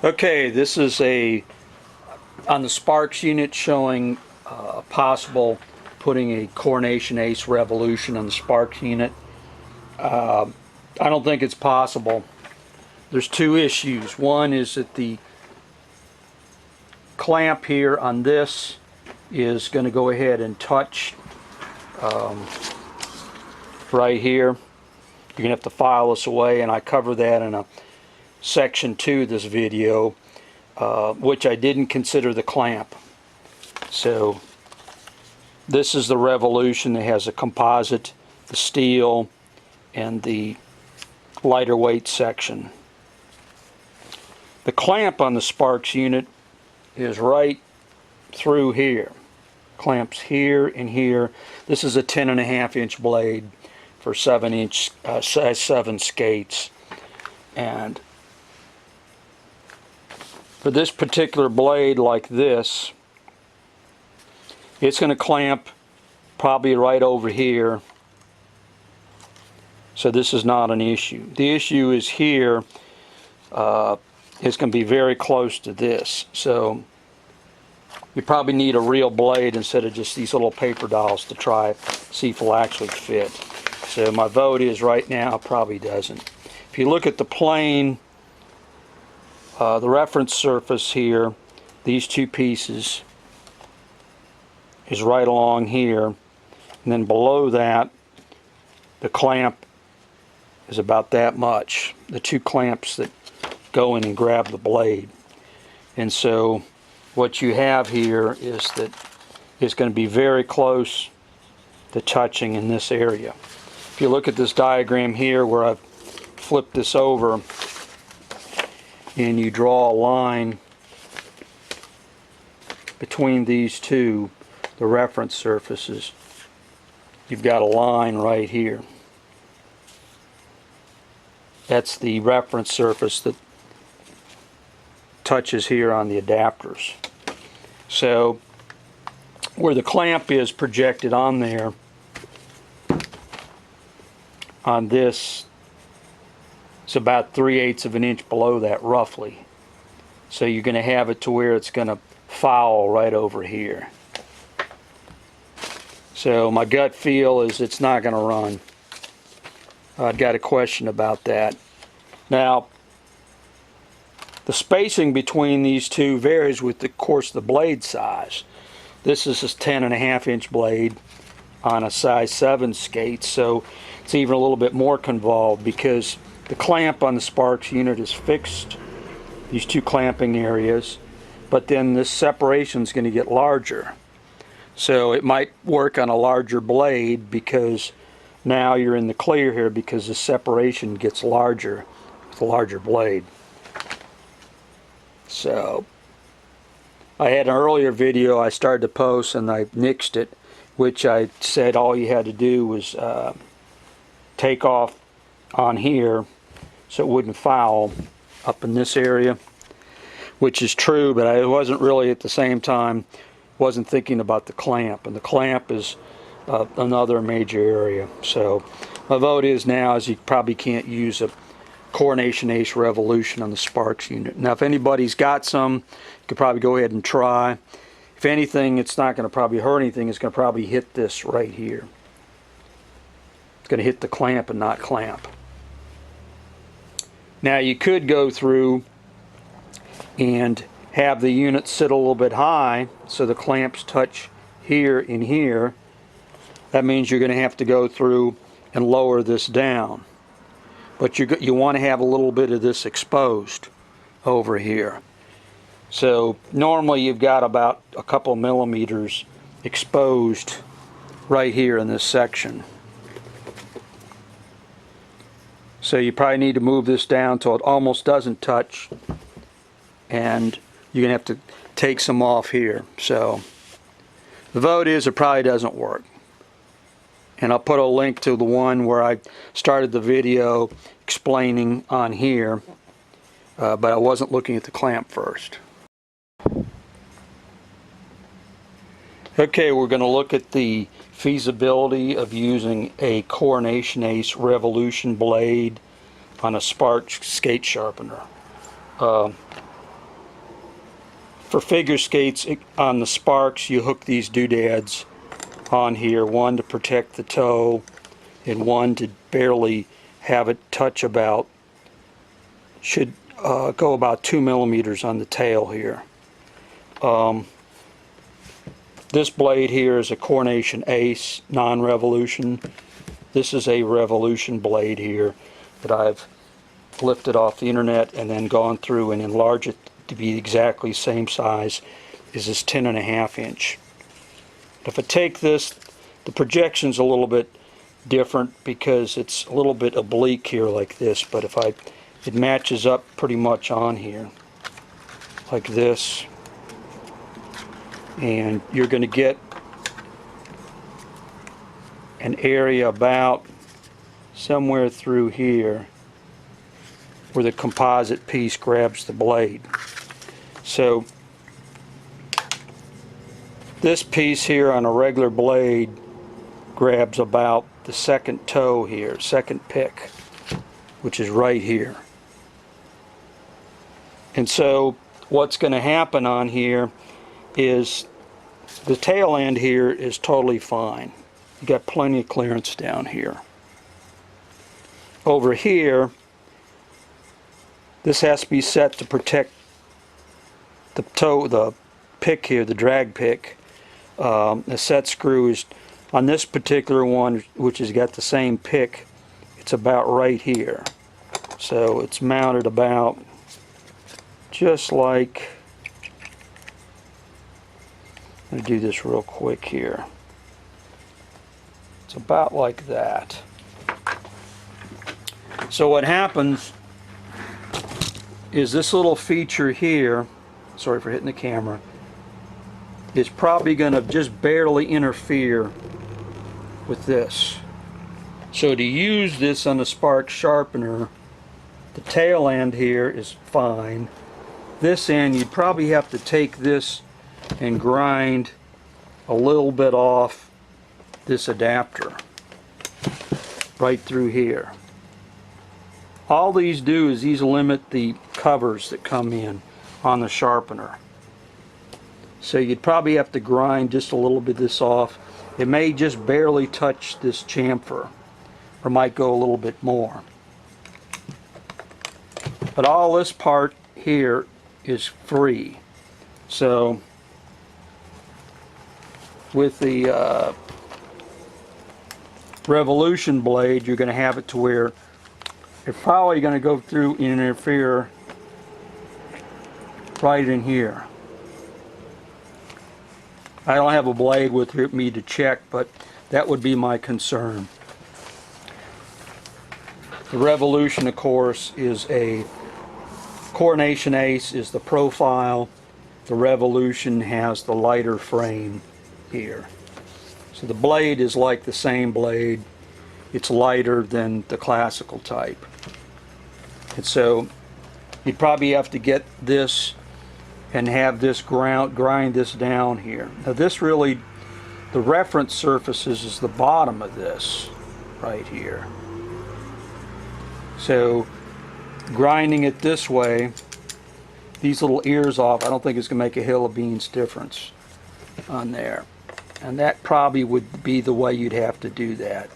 Okay, this is on the Sparx unit showing possible putting a Coronation Ace Revolution on the Sparx unit. I don't think it's possible. There's two issues. One is that the clamp here on this is going to go ahead and touch right here. You're going to have to file this away, and I cover that in a section 2 of this video, which I didn't consider the clamp. So this is the Revolution that has a composite, the steel, and the lighter weight section. The clamp on the Sparx unit is right through here. Clamps here and here. This is a 10.5-inch blade for 7-inch size 7 skates, and for this particular blade like this, it's going to clamp probably right over here, so this is not an issue. The issue is here. It's going to be very close to this, so you probably need a real blade instead of just these little paper dolls to try see if it'll actually fit. So my vote is right now it probably doesn't. If you look at the plane, the reference surface here, these two pieces is right along here, and then below that the clamp is about that much, the two clamps that go in and grab the blade. And so what you have here is that it's going to be very close to touching in this area. If you look at this diagram here where I've flipped this over and you draw a line between these two, the reference surfaces, you've got a line right here. That's the reference surface that touches here on the adapters. So where the clamp is projected on there, on this, it's about 3/8 of an inch below that roughly. So you're going to have it to where it's going to foul right over here. So my gut feel is it's not going to run. I've got a question about that. Now, the spacing between these two varies with, of course, the blade size. This is a 10.5-inch blade on a size 7 skate, so it's even a little bit more convolved because the clamp on the Sparx unit is fixed, these two clamping areas, but then this separation is going to get larger. So it might work on a larger blade because now you're in the clear here because the separation gets larger with a larger blade. So I had an earlier video I started to post and I nixed it, which I said all you had to do was take off on here so it wouldn't foul up in this area, which is true, but I wasn't really at the same time wasn't thinking about the clamp, and the clamp is another major area. So my vote is now is you probably can't use a Coronation Ace Revolution on the Sparx unit. Now if anybody's got some, you could probably go ahead and try. If anything, it's not going to probably hurt anything. It's going to probably hit this right here. It's going to hit the clamp and not clamp. Now you could go through and have the unit sit a little bit high so the clamps touch here and here. That means you're going to have to go through and lower this down. But you want to have a little bit of this exposed over here. So normally you've got about a couple millimeters exposed right here in this section. So you probably need to move this down till it almost doesn't touch, and you're going to have to take some off here. So the vote is it probably doesn't work. And I'll put a link to the one where I started the video explaining on here, but I wasn't looking at the clamp first. Okay, we're going to look at the feasibility of using a Coronation Ace Revolution blade on a Sparx skate sharpener. For figure skates on the Sparx, you hook these doodads on here, one to protect the toe and one to barely have it touch about, should go about 2 millimeters on the tail here. This blade here is a Coronation Ace non-Revolution. This is a Revolution blade here that I've lifted off the internet and then gone through and enlarged it to be exactly the same size as this 10.5 inch. If I take this, the projection's a little bit different because it's a little bit oblique here like this, but if it matches up pretty much on here like this, and you're going to get an area about somewhere through here where the composite piece grabs the blade. So this piece here on a regular blade grabs about the second toe here, second pick, which is right here. And so what's going to happen on here is the tail end here is totally fine. You got plenty of clearance down here. Over here, this has to be set to protect the toe, the pick here, the drag pick. The set screw is on this particular one, which has got the same pick. It's about right here, so it's mounted about just like. I'm going to do this real quick here. It's about like that. So what happens is this little feature here, sorry for hitting the camera, is probably going to just barely interfere with this. So to use this on the Sparx sharpener, the tail end here is fine. This end, you'd probably have to take this and grind a little bit off this adapter right through here. All these do is these limit the covers that come in on the sharpener. So you'd probably have to grind just a little bit of this off. It may just barely touch this chamfer, or might go a little bit more. But all this part here is free. So with the Revolution blade, you're going to have it to where it's probably going to go through and interfere right in here. I don't have a blade with me to check, but that would be my concern. The Revolution, of course, is a Coronation Ace is the profile. The Revolution has the lighter frame here. So the blade is like the same blade. It's lighter than the classical type. And so you'd probably have to get this and have this grind this down here. Now this really, the reference surfaces is the bottom of this right here. So grinding it this way, these little ears off, I don't think it's going to make a hill of beans difference on there. And that probably would be the way you'd have to do that.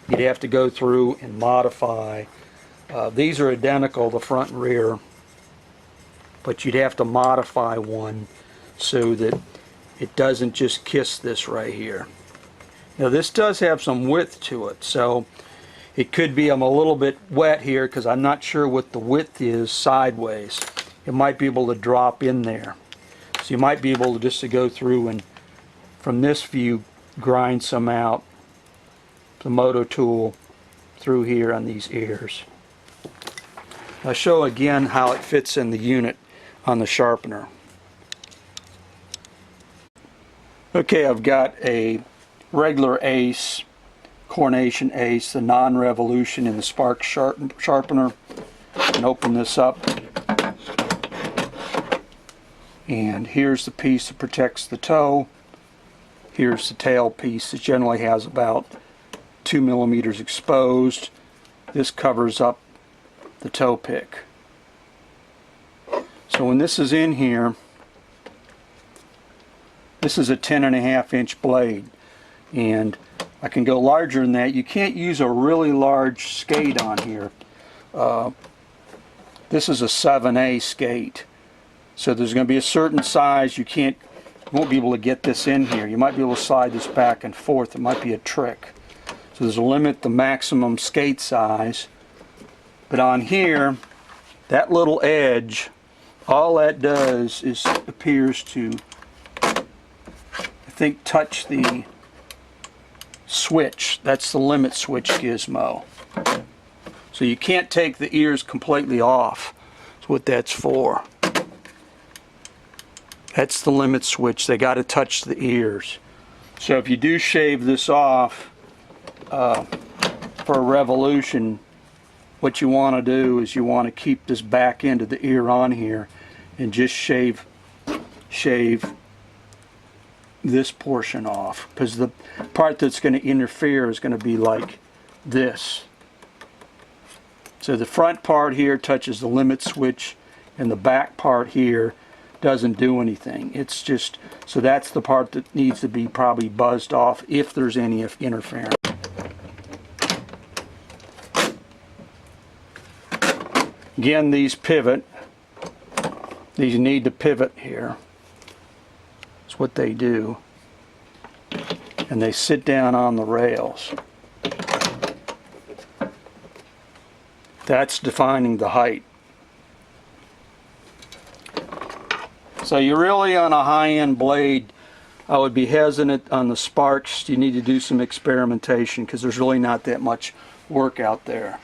You'd have to go through and modify. These are identical, the front and rear, but you'd have to modify one so that it doesn't just kiss this right here. Now this does have some width to it, so it could be I'm a little bit wet here because I'm not sure what the width is sideways. It might be able to drop in there. So you might be able to just to go through and from this view grind some out, the moto tool through here on these ears. I'll show again how it fits in the unit on the sharpener. Okay, I've got a regular Ace, Coronation Ace, the non-Revolution in the Sparx sharpener. And open this up. And here's the piece that protects the toe. Here's the tail piece that generally has about 2 millimeters exposed. This covers up the toe pick. So when this is in here, This is a 10.5-inch blade, and I can go larger than that. You can't use a really large skate on here. This is a 7A skate, so there's going to be a certain size. You won't be able to get this in here. You might be able to slide this back and forth. It might be a trick. So there's a limit to maximum skate size. But on here, that little edge, all that does is appears to, I think, touch the switch. That's the limit switch gizmo. So you can't take the ears completely off. That's what that's for. That's the limit switch. They got to touch the ears. So if you do shave this off for a Revolution, what you want to do is you want to keep this back end of the ear on here and just shave this portion off, because the part that's going to interfere is going to be like this. So the front part here touches the limit switch, and the back part here doesn't do anything. It's just, so that's the part that needs to be probably buzzed off if there's any interference. Again, these pivot. These need to pivot here. That's what they do. And they sit down on the rails. That's defining the height. So you're really on a high-end blade. I would be hesitant on the Sparx. You need to do some experimentation because there's really not that much work out there.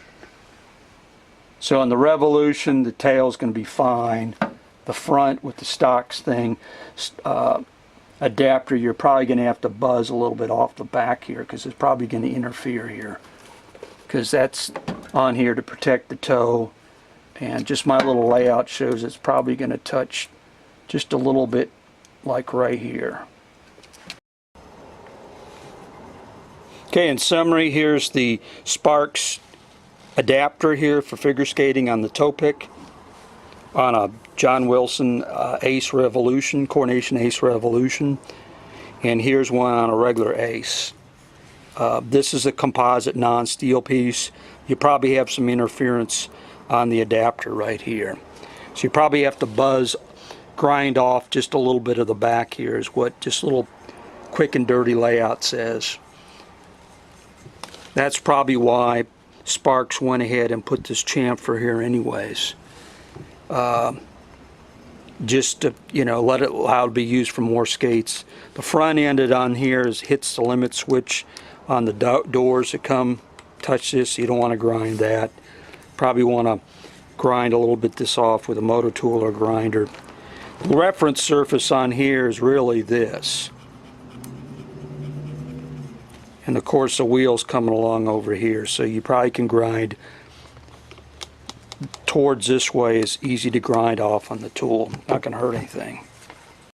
So on the Revolution, the tail's going to be fine. The front with the Stox thing, adapter, you're probably going to have to buzz a little bit off the back here because it's probably going to interfere here, because that's on here to protect the toe, and just my little layout shows it's probably going to touch just a little bit, like right here. Okay, in summary, here's the Sparx adapter here for figure skating on the toe pick on a John Wison Ace Revolution, Coronation Ace Revolution, and here's one on a regular Ace. This is a composite non-steel piece. You probably have some interference on the adapter right here, so you probably have to grind off just a little bit of the back here, is what just a little quick and dirty layout says. That's probably why Sparx went ahead and put this chamfer here anyways. Just to, let it allow it to be used for more skates. The front ended on here hits the limit switch on the doors that touch this, so you don't want to grind that. Probably want to grind a little bit this off with a motor tool or grinder. The reference surface on here is really this. And of course the wheel's coming along over here, so you probably can grind towards this way. Is easy to grind off on the tool. Not going to hurt anything.